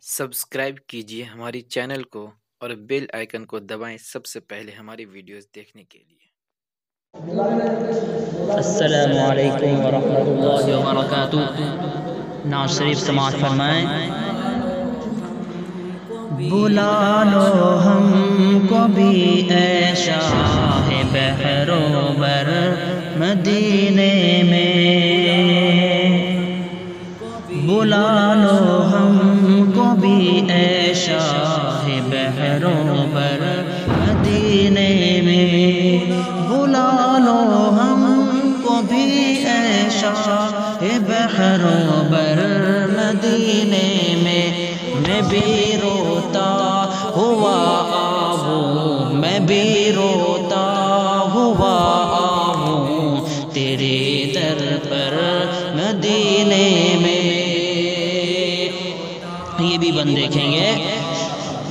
Subscribe کیجیے ہماری channel کو اور بیل آئیکن کو دبائیں سب سے پہلے ہماری ویڈیوز دیکھنے کے لیے۔ السلام علیکم ورحمۃ اللہ وبرکاتہ۔ نعت شریف سماعت فرمائیں۔ بلا لو ہم کو بھی اے شاہ بحر و بر مدینے میں، بلا لو ہم کو بھی اے شاہ بحر و بر مدینے میں، بلا لو ہم کو بھی اے شاہ بحر و بر مدینے میں۔ میں بھی روتا ہوا آؤں، میں بھی روتا ہوا آؤں تیرے در پر مدینے میں۔ یہ بھی بند دیکھیں گے۔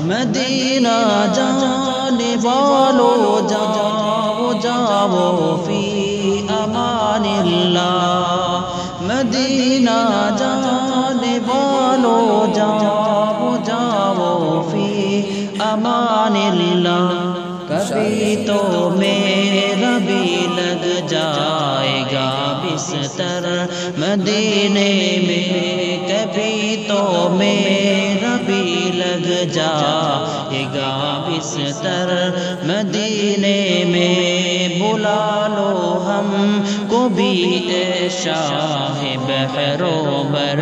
مدینہ جانے والو جاؤ جاؤ فی امان اللہ، مدینہ جانے والو جاؤ جاؤ فی امان اللہ۔ کبھی تو میرا بھی لگ جائے گا بستر مدینے میں، کبھی تو میرا بھی لگ جائے گا بستر مدینے میں۔ بلا لو ہم کو بھی اے شاہ بحر و بر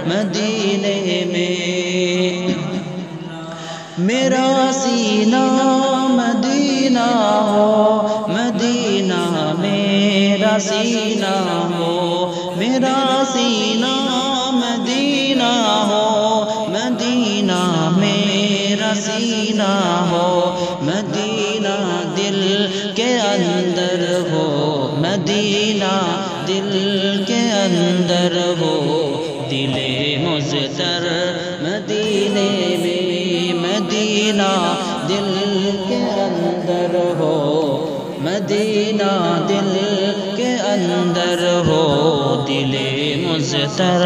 مدینے میں۔ میرا سینہ مدینہ ہو، مدینہ میرا سینہ ہو، میرا سینہ مدینہ ہو، مدینہ میرا سینہ ہو، مدینہ دل کے اندر ہو، مدینہ دل کے اندر ہو، دل مضطر مدینے میں، مدینہ دل کے اندر ہو، مدینہ دل کے اندر ہو، دل مضطر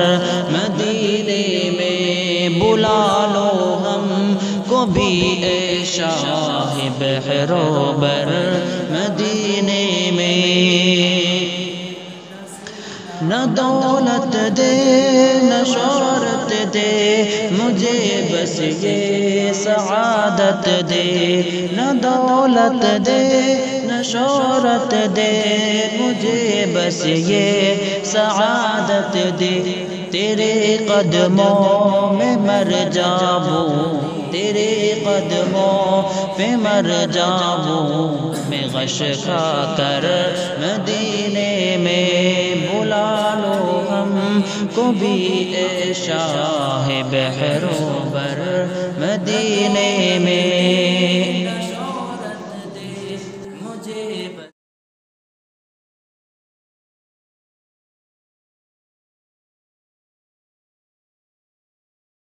مدینے میں۔ بلا لو ہم کو بھی اے شاہ بحر و بر مدینے میں۔ نہ دولت دے نہ شہرت دے مجھے بس یہ سعادت دے، نہ دولت دے نہ شہرت دے مجھے بس یہ سعادت دے۔ تیرے قدموں میں مر جاؤں، تیرے قدموں پہ مر جاؤں میں غش کھا کر مدینے میں۔ بلا لو ہم کو بھی اے شاہ بحر و بر مدینے میں۔